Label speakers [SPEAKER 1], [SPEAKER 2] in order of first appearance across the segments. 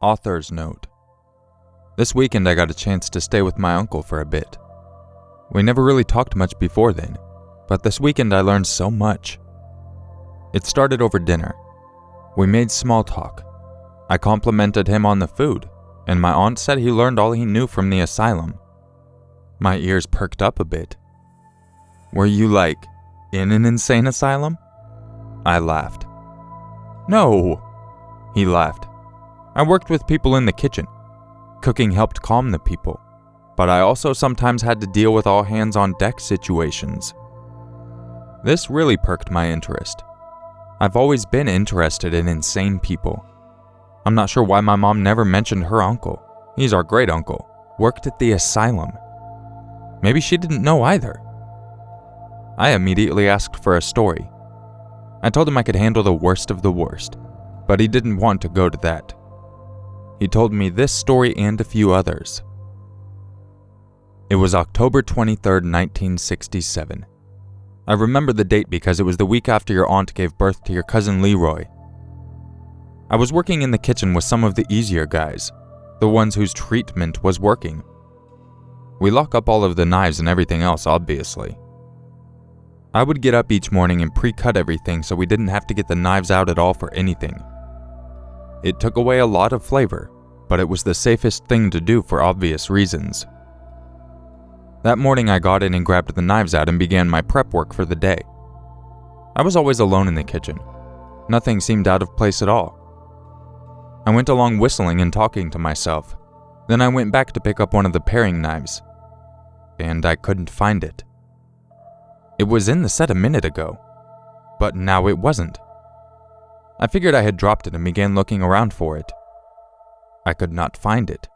[SPEAKER 1] Author's note. This weekend I got a chance to stay with my uncle for a bit. We never really talked much before then, but this weekend I learned so much. It started over dinner. We made small talk. I complimented him on the food, and my aunt said he learned all he knew from the asylum. My ears perked up a bit. Were you, in an insane asylum? I laughed. No, he laughed. I worked with people in the kitchen. Cooking helped calm the people, but I also sometimes had to deal with all hands on deck situations. This really perked my interest. I've always been interested in insane people. I'm not sure why my mom never mentioned her uncle. He's our great uncle. Worked at the asylum. Maybe she didn't know either. I immediately asked for a story. I told him I could handle the worst of the worst, but he didn't want to go to that. He told me this story and a few others. It was October 23rd, 1967. I remember the date because it was the week after your aunt gave birth to your cousin Leroy. I was working in the kitchen with some of the easier guys, the ones whose treatment was working. We lock up all of the knives and everything else, obviously. I would get up each morning and pre-cut everything so we didn't have to get the knives out at all for anything. It took away a lot of flavor, but it was the safest thing to do for obvious reasons. That morning I got in and grabbed the knives out and began my prep work for the day. I was always alone in the kitchen. Nothing seemed out of place at all. I went along whistling and talking to myself. Then I went back to pick up one of the paring knives, and I couldn't find it. It was in the set a minute ago, but now it wasn't. I figured I had dropped it and began looking around for it. I could not find it.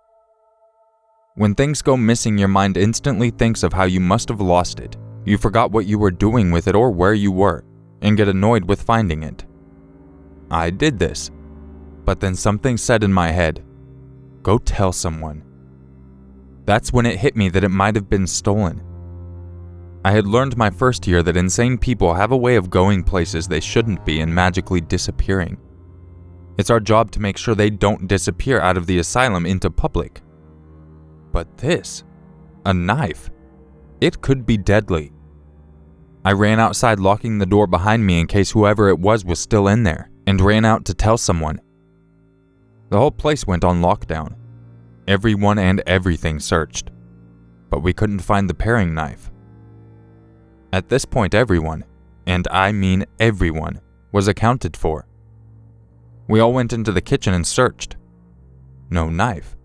[SPEAKER 1] When things go missing, your mind instantly thinks of how you must have lost it. You forgot what you were doing with it or where you were, and get annoyed with finding it. I did this, but then something said in my head, "Go tell someone." That's when it hit me that it might have been stolen. I had learned my first year that insane people have a way of going places they shouldn't be and magically disappearing. It's our job to make sure they don't disappear out of the asylum into public. But this, a knife, it could be deadly. I ran outside, locking the door behind me in case whoever it was still in there, and ran out to tell someone. The whole place went on lockdown. Everyone and everything searched, but we couldn't find the paring knife. At this point, everyone, and I mean everyone, was accounted for. We all went into the kitchen and searched. No knife.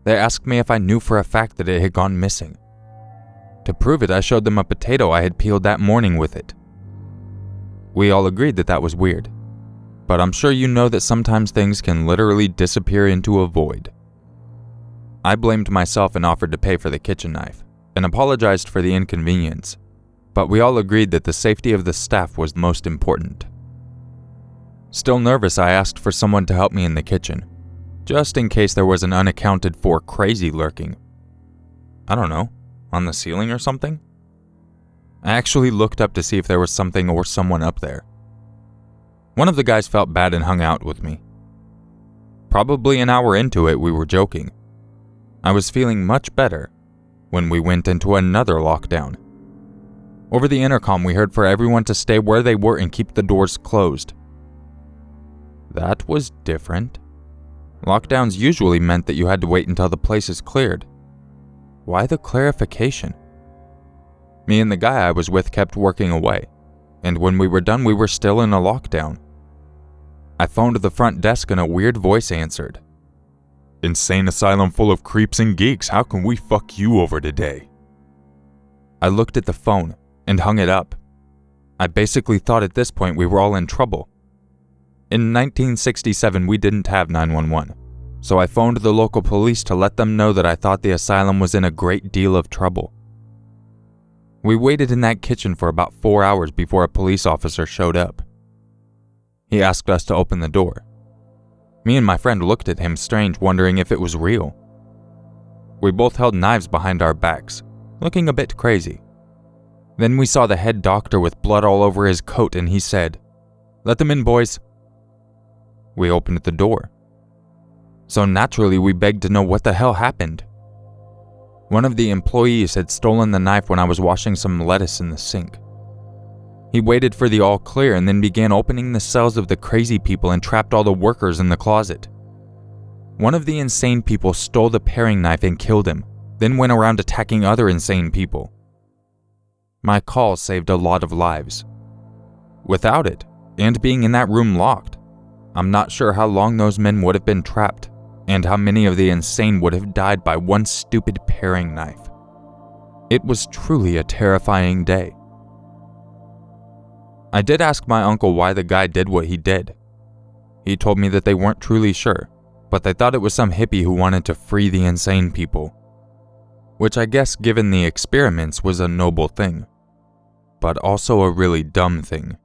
[SPEAKER 1] They asked me if I knew for a fact that it had gone missing. To prove it, I showed them a potato I had peeled that morning with it. We all agreed that that was weird, but I'm sure you know that sometimes things can literally disappear into a void. I blamed myself and offered to pay for the kitchen knife, and apologized for the inconvenience, but we all agreed that the safety of the staff was most important. Still nervous, I asked for someone to help me in the kitchen, just in case there was an unaccounted for crazy lurking. I don't know, on the ceiling or something? I actually looked up to see if there was something or someone up there. One of the guys felt bad and hung out with me. Probably an hour into it, we were joking. I was feeling much better when we went into another lockdown. Over the intercom, we heard for everyone to stay where they were and keep the doors closed. That was different. Lockdowns usually meant that you had to wait until the place is cleared. Why the clarification? Me and the guy I was with kept working away, and when we were done, we were still in a lockdown. I phoned the front desk and a weird voice answered. "Insane asylum full of creeps and geeks, how can we fuck you over today?" I looked at the phone and hung it up. I basically thought at this point we were all in trouble. In 1967, we didn't have 911, so I phoned the local police to let them know that I thought the asylum was in a great deal of trouble. We waited in that kitchen for about 4 hours before a police officer showed up. He asked us to open the door. Me and my friend looked at him strange, wondering if it was real. We both held knives behind our backs, looking a bit crazy. Then we saw the head doctor with blood all over his coat and he said, "Let them in, boys." We opened the door. So naturally, we begged to know what the hell happened. One of the employees had stolen the knife when I was washing some lettuce in the sink. He waited for the all clear and then began opening the cells of the crazy people and trapped all the workers in the closet. One of the insane people stole the paring knife and killed him, then went around attacking other insane people. My call saved a lot of lives. Without it, and being in that room locked, I'm not sure how long those men would have been trapped, and how many of the insane would have died by one stupid paring knife. It was truly a terrifying day. I did ask my uncle why the guy did what he did. He told me that they weren't truly sure, but they thought it was some hippie who wanted to free the insane people. Which I guess, given the experiments, was a noble thing, but also a really dumb thing.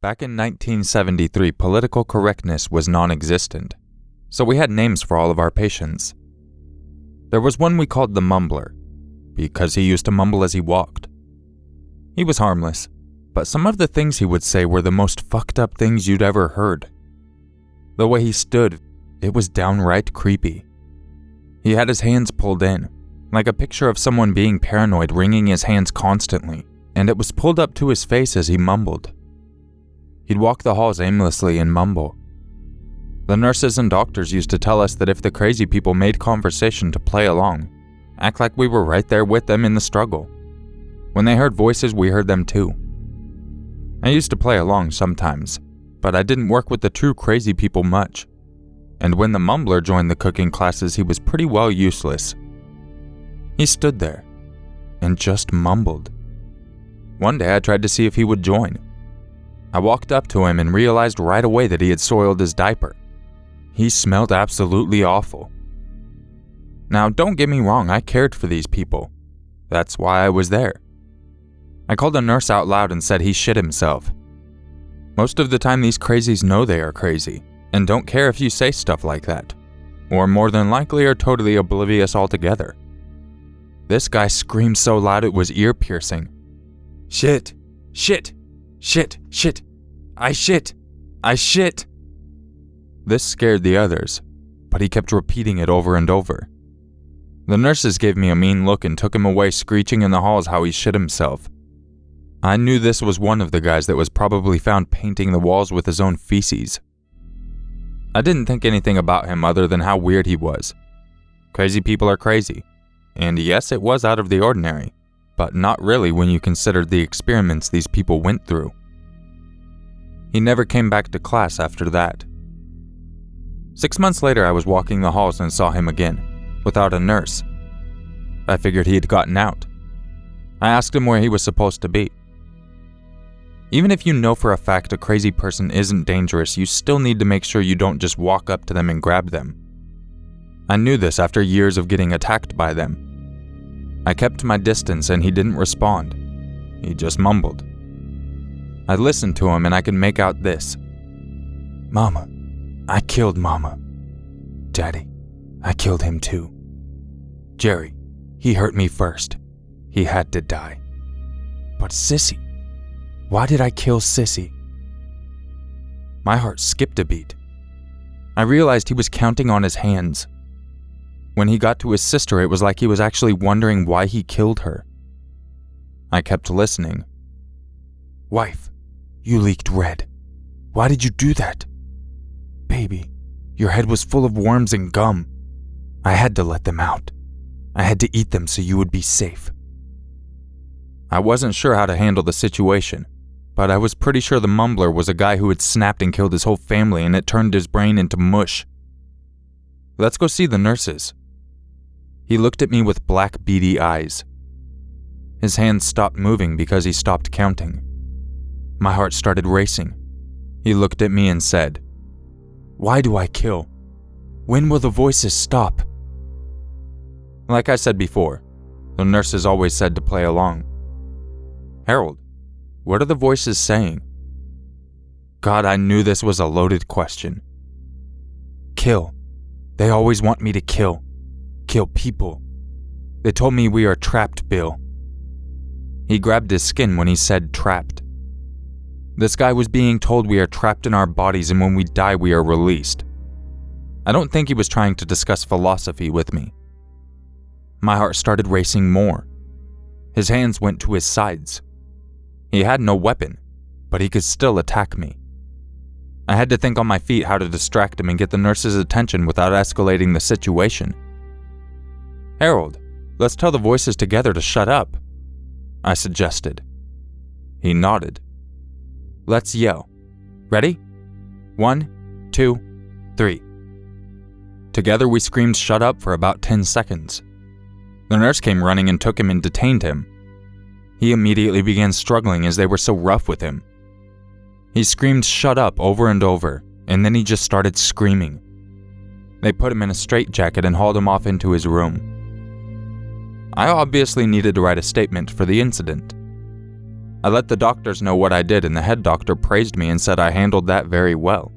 [SPEAKER 1] Back in 1973, political correctness was non-existent, so we had names for all of our patients. There was one we called the Mumbler, because he used to mumble as he walked. He was harmless, but some of the things he would say were the most fucked up things you'd ever heard. The way he stood, it was downright creepy. He had his hands pulled in, like a picture of someone being paranoid, wringing his hands constantly, and it was pulled up to his face as he mumbled. He'd walk the halls aimlessly and mumble. The nurses and doctors used to tell us that if the crazy people made conversation to play along, act like we were right there with them in the struggle. When they heard voices, we heard them too. I used to play along sometimes, but I didn't work with the true crazy people much. And when the Mumbler joined the cooking classes, he was pretty well useless. He stood there and just mumbled. One day I tried to see if he would join. I walked up to him and realized right away that he had soiled his diaper. He smelled absolutely awful. Now, don't get me wrong, I cared for these people. That's why I was there. I called a nurse out loud and said he shit himself. Most of the time these crazies know they are crazy, and don't care if you say stuff like that, or more than likely are totally oblivious altogether. This guy screamed so loud it was ear-piercing. Shit! Shit! Shit! Shit! I shit! I shit! This scared the others, but he kept repeating it over and over. The nurses gave me a mean look and took him away, screeching in the halls how he shit himself. I knew this was one of the guys that was probably found painting the walls with his own feces. I didn't think anything about him other than how weird he was. Crazy people are crazy, and yes, it was out of the ordinary, but not really when you considered the experiments these people went through. He never came back to class after that. 6 months later, I was walking the halls and saw him again, without a nurse. I figured he had gotten out. I asked him where he was supposed to be. Even if you know for a fact a crazy person isn't dangerous, you still need to make sure you don't just walk up to them and grab them. I knew this after years of getting attacked by them. I kept my distance and he didn't respond. He just mumbled. I listened to him and I could make out this. Mama, I killed Mama. Daddy, I killed him too. Jerry, he hurt me first. He had to die. But Sissy, why did I kill Sissy? My heart skipped a beat. I realized he was counting on his hands. When he got to his sister, it was like he was actually wondering why he killed her. I kept listening. Wife, you leaked red. Why did you do that? Baby, your head was full of worms and gum. I had to let them out. I had to eat them so you would be safe. I wasn't sure how to handle the situation, but I was pretty sure the Mumbler was a guy who had snapped and killed his whole family and it turned his brain into mush. Let's go see the nurses. He looked at me with black, beady eyes. His hands stopped moving because he stopped counting. My heart started racing. He looked at me and said, Why do I kill? When will the voices stop? Like I said before, the nurses always said to play along. Harold, what are the voices saying? God, I knew this was a loaded question. Kill. They always want me to kill. Kill people. They told me we are trapped, Bill. He grabbed his skin when he said trapped. This guy was being told we are trapped in our bodies and when we die we are released. I don't think he was trying to discuss philosophy with me. My heart started racing more. His hands went to his sides. He had no weapon, but he could still attack me. I had to think on my feet how to distract him and get the nurse's attention without escalating the situation. "Harold, let's tell the voices together to shut up," I suggested. He nodded. "Let's yell. Ready? 1, 2, 3. Together we screamed shut up for about 10 seconds. The nurse came running and took him and detained him. He immediately began struggling as they were so rough with him. He screamed shut up over and over, and then he just started screaming. They put him in a straitjacket and hauled him off into his room. I obviously needed to write a statement for the incident. I let the doctors know what I did and the head doctor praised me and said I handled that very well.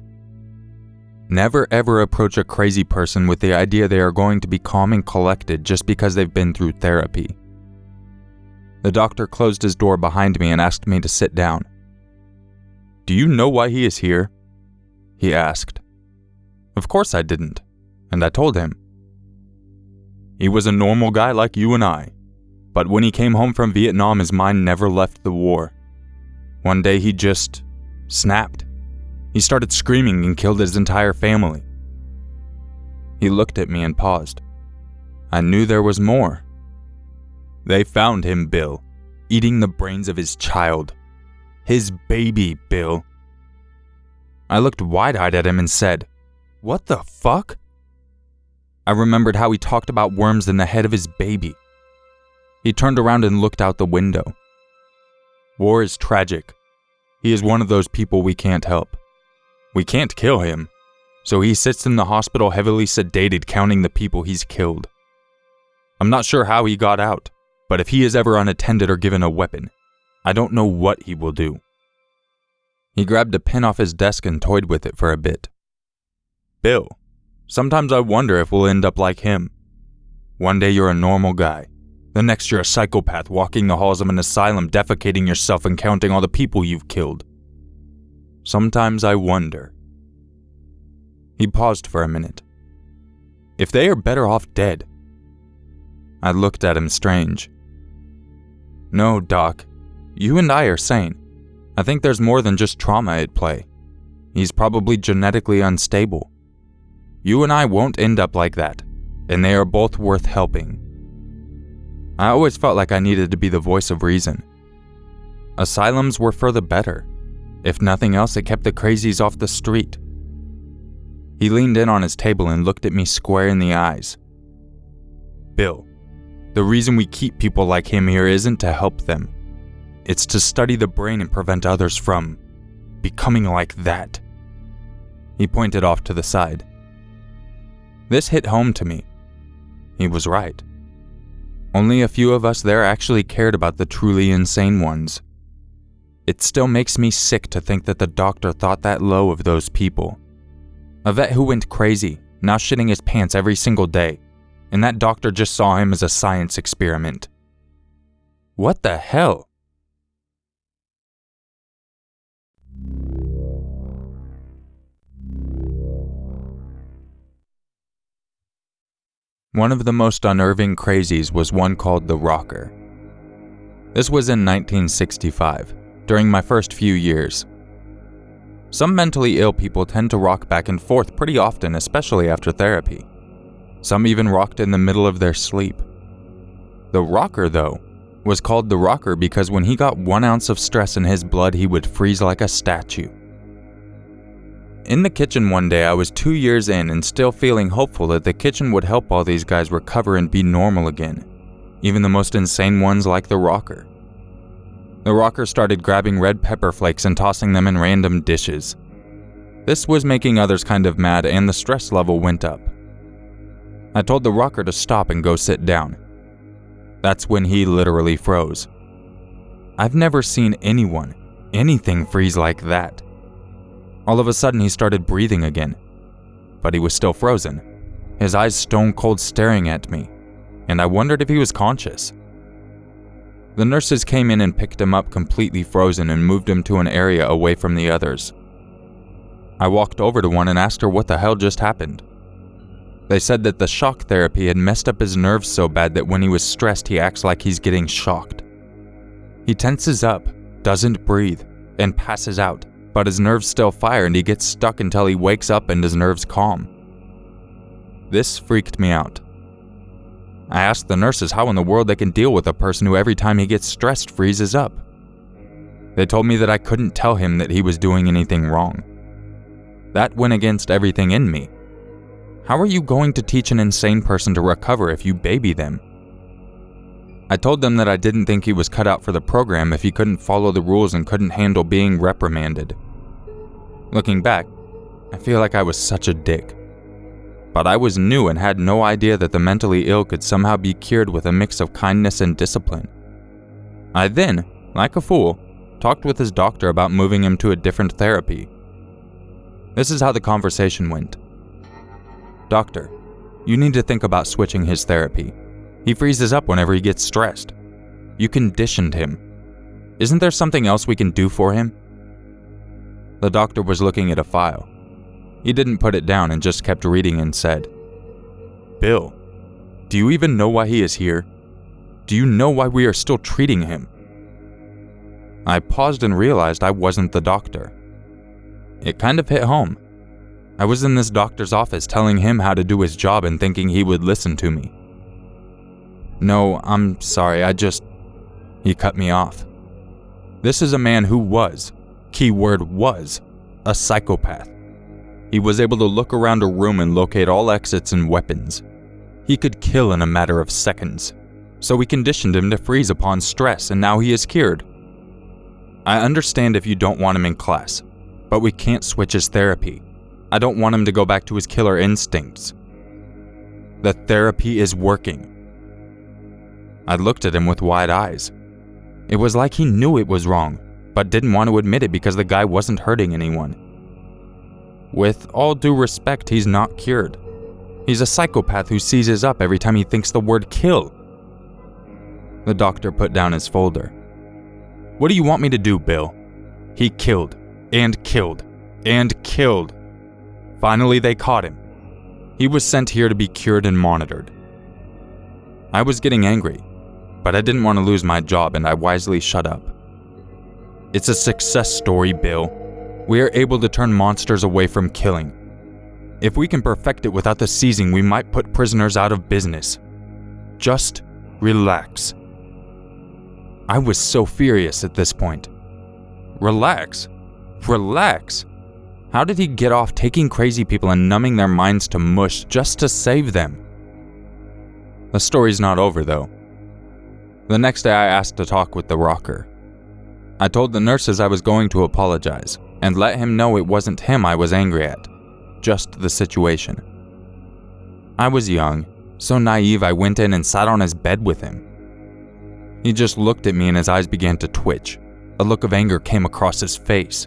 [SPEAKER 1] Never ever approach a crazy person with the idea they are going to be calm and collected just because they've been through therapy. The doctor closed his door behind me and asked me to sit down. "Do you know why he is here?" he asked. Of course I didn't, and I told him. "He was a normal guy like you and I, but when he came home from Vietnam his mind never left the war. One day he just snapped. He started screaming and killed his entire family." He looked at me and paused. I knew there was more. "They found him, Bill, eating the brains of his child. His baby, Bill." I looked wide-eyed at him and said, "What the fuck?" I remembered how he talked about worms in the head of his baby. He turned around and looked out the window. "War is tragic. He is one of those people we can't help. We can't kill him, so he sits in the hospital heavily sedated counting the people he's killed. I'm not sure how he got out, but if he is ever unattended or given a weapon, I don't know what he will do." He grabbed a pen off his desk and toyed with it for a bit. "Bill, sometimes I wonder if we'll end up like him. One day you're a normal guy. The next you're a psychopath walking the halls of an asylum defecating yourself and counting all the people you've killed. Sometimes I wonder." He paused for a minute. "If they are better off dead." I looked at him strange. "No, Doc. You and I are sane. I think there's more than just trauma at play. He's probably genetically unstable. You and I won't end up like that, and they are both worth helping." I always felt like I needed to be the voice of reason. Asylums were for the better. If nothing else, it kept the crazies off the street. He leaned in on his table and looked at me square in the eyes. "Bill, the reason we keep people like him here isn't to help them. It's to study the brain and prevent others from becoming like that." He pointed off to the side. This hit home to me. He was right. Only a few of us there actually cared about the truly insane ones. It still makes me sick to think that the doctor thought that low of those people. A vet who went crazy, now shitting his pants every single day, and that doctor just saw him as a science experiment. What the hell? One of the most unnerving crazies was one called the Rocker. This was in 1965, during my first few years. Some mentally ill people tend to rock back and forth pretty often, especially after therapy. Some even rocked in the middle of their sleep. The Rocker, though, was called the Rocker because when he got 1 ounce of stress in his blood, he would freeze like a statue. In the kitchen one day, I was 2 years in and still feeling hopeful that the kitchen would help all these guys recover and be normal again, even the most insane ones like the Rocker. The Rocker started grabbing red pepper flakes and tossing them in random dishes. This was making others kind of mad and the stress level went up. I told the Rocker to stop and go sit down. That's when he literally froze. I've never seen anything freeze like that. All of a sudden he started breathing again, but he was still frozen, his eyes stone cold staring at me, and I wondered if he was conscious. The nurses came in and picked him up completely frozen and moved him to an area away from the others. I walked over to one and asked her what the hell just happened. They said that the shock therapy had messed up his nerves so bad that when he was stressed he acts like he's getting shocked. He tenses up, doesn't breathe, and passes out, but his nerves still fire and he gets stuck until he wakes up and his nerves calm. This freaked me out. I asked the nurses how in the world they can deal with a person who every time he gets stressed freezes up. They told me that I couldn't tell him that he was doing anything wrong. That went against everything in me. How are you going to teach an insane person to recover if you baby them? I told them that I didn't think he was cut out for the program if he couldn't follow the rules and couldn't handle being reprimanded. Looking back, I feel like I was such a dick. But I was new and had no idea that the mentally ill could somehow be cured with a mix of kindness and discipline. I then, like a fool, talked with his doctor about moving him to a different therapy. This is how the conversation went. Doctor, you need to think about switching his therapy. He freezes up whenever he gets stressed. You conditioned him. Isn't there something else we can do for him? The doctor was looking at a file. He didn't put it down and just kept reading and said, Bill, do you even know why he is here? Do you know why we are still treating him? I paused and realized I wasn't the doctor. It kind of hit home. I was in this doctor's office telling him how to do his job and thinking he would listen to me. No, I'm sorry, He cut me off. This is a man who was, keyword was, a psychopath. He was able to look around a room and locate all exits and weapons. He could kill in a matter of seconds. So we conditioned him to freeze upon stress and now he is cured. I understand if you don't want him in class, but we can't switch his therapy. I don't want him to go back to his killer instincts. The therapy is working. I looked at him with wide eyes. It was like he knew it was wrong, but didn't want to admit it because the guy wasn't hurting anyone. With all due respect, he's not cured. He's a psychopath who seizes up every time he thinks the word kill. The doctor put down his folder. What do you want me to do, Bill? He killed, and killed, and killed. Finally, they caught him. He was sent here to be cured and monitored. I was getting angry, but I didn't want to lose my job and I wisely shut up. It's a success story, Bill. We are able to turn monsters away from killing. If we can perfect it without the seizing, we might put prisoners out of business. Just relax. I was so furious at this point. Relax? Relax? How did he get off taking crazy people and numbing their minds to mush just to save them? The story's not over, though. The next day I asked to talk with the rocker. I told the nurses I was going to apologize and let him know it wasn't him I was angry at, just the situation. I was young, so naive I went in and sat on his bed with him. He just looked at me and his eyes began to twitch. A look of anger came across his face.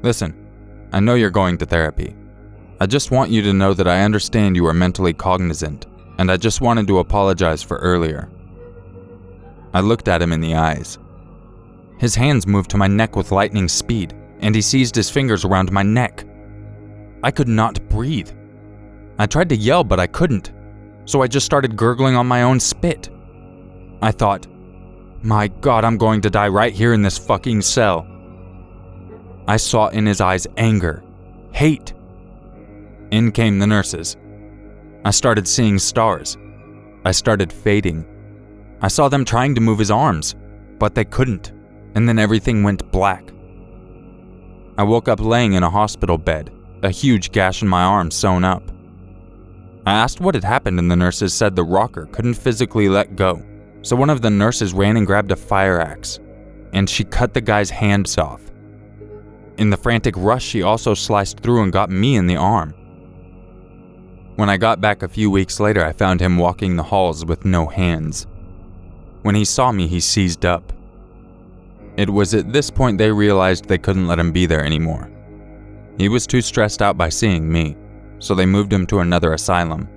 [SPEAKER 1] Listen, I know you're going to therapy. I just want you to know that I understand you are mentally cognizant, and I just wanted to apologize for earlier. I looked at him in the eyes. His hands moved to my neck with lightning speed, and he seized his fingers around my neck. I could not breathe. I tried to yell, but I couldn't, so I just started gurgling on my own spit. I thought, my God, I'm going to die right here in this fucking cell. I saw in his eyes anger, hate. In came the nurses. I started seeing stars. I started fading. I saw them trying to move his arms, but they couldn't, and then everything went black. I woke up laying in a hospital bed, a huge gash in my arm sewn up. I asked what had happened and the nurses said the rocker couldn't physically let go, so one of the nurses ran and grabbed a fire axe, and she cut the guy's hands off. In the frantic rush, she also sliced through and got me in the arm. When I got back a few weeks later, I found him walking the halls with no hands. When he saw me, he seized up. It was at this point they realized they couldn't let him be there anymore. He was too stressed out by seeing me, so they moved him to another asylum.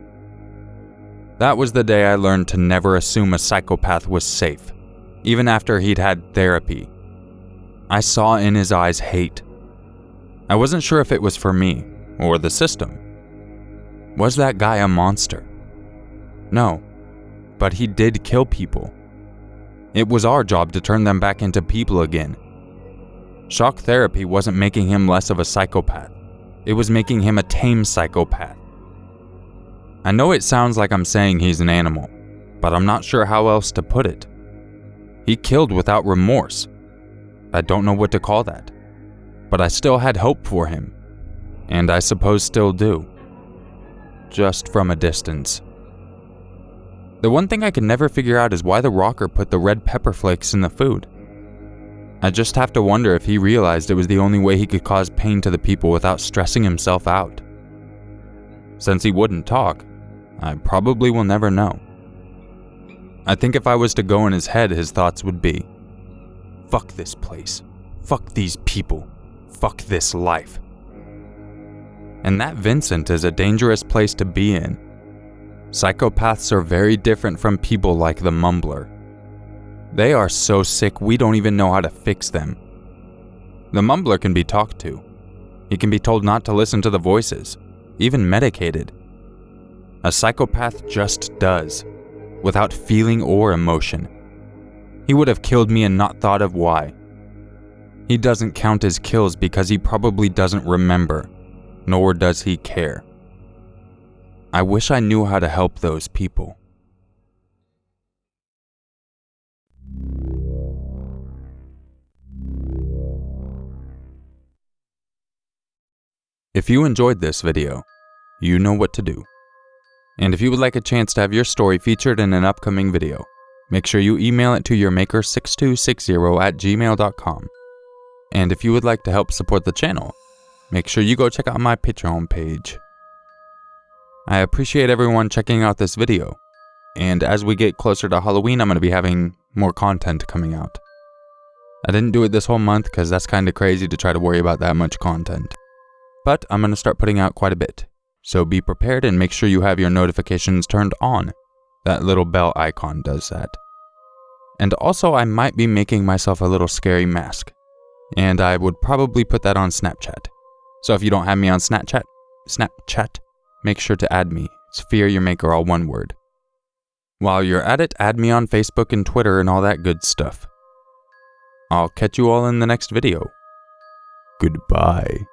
[SPEAKER 1] That was the day I learned to never assume a psychopath was safe, even after he'd had therapy. I saw in his eyes hate. I wasn't sure if it was for me or the system. Was that guy a monster? No, but he did kill people. It was our job to turn them back into people again. Shock therapy wasn't making him less of a psychopath. It was making him a tame psychopath. I know it sounds like I'm saying he's an animal, but I'm not sure how else to put it. He killed without remorse. I don't know what to call that, but I still had hope for him, and I suppose still do. Just from a distance. The one thing I could never figure out is why the rocker put the red pepper flakes in the food. I just have to wonder if he realized it was the only way he could cause pain to the people without stressing himself out. Since he wouldn't talk, I probably will never know. I think if I was to go in his head, his thoughts would be, fuck this place, fuck these people, fuck this life. And that Vincent is a dangerous place to be in. Psychopaths are very different from people like the Mumbler. They are so sick we don't even know how to fix them. The Mumbler can be talked to. He can be told not to listen to the voices, even medicated. A psychopath just does, without feeling or emotion. He would have killed me and not thought of why. He doesn't count his kills because he probably doesn't remember, nor does he care. I wish I knew how to help those people. If you enjoyed this video, you know what to do. And if you would like a chance to have your story featured in an upcoming video, make sure you email it to urmaker6260@gmail.com. And if you would like to help support the channel, make sure you go check out my Patreon page. I appreciate everyone checking out this video, and as we get closer to Halloween, I'm going to be having more content coming out. I didn't do it this whole month because that's kind of crazy to try to worry about that much content. But I'm going to start putting out quite a bit, so be prepared and make sure you have your notifications turned on. That little bell icon does that. And also, I might be making myself a little scary mask, and I would probably put that on Snapchat. So if you don't have me on Snapchat, make sure to add me. It's Fear Urmaker, all one word. While you're at it, add me on Facebook and Twitter and all that good stuff. I'll catch you all in the next video. Goodbye.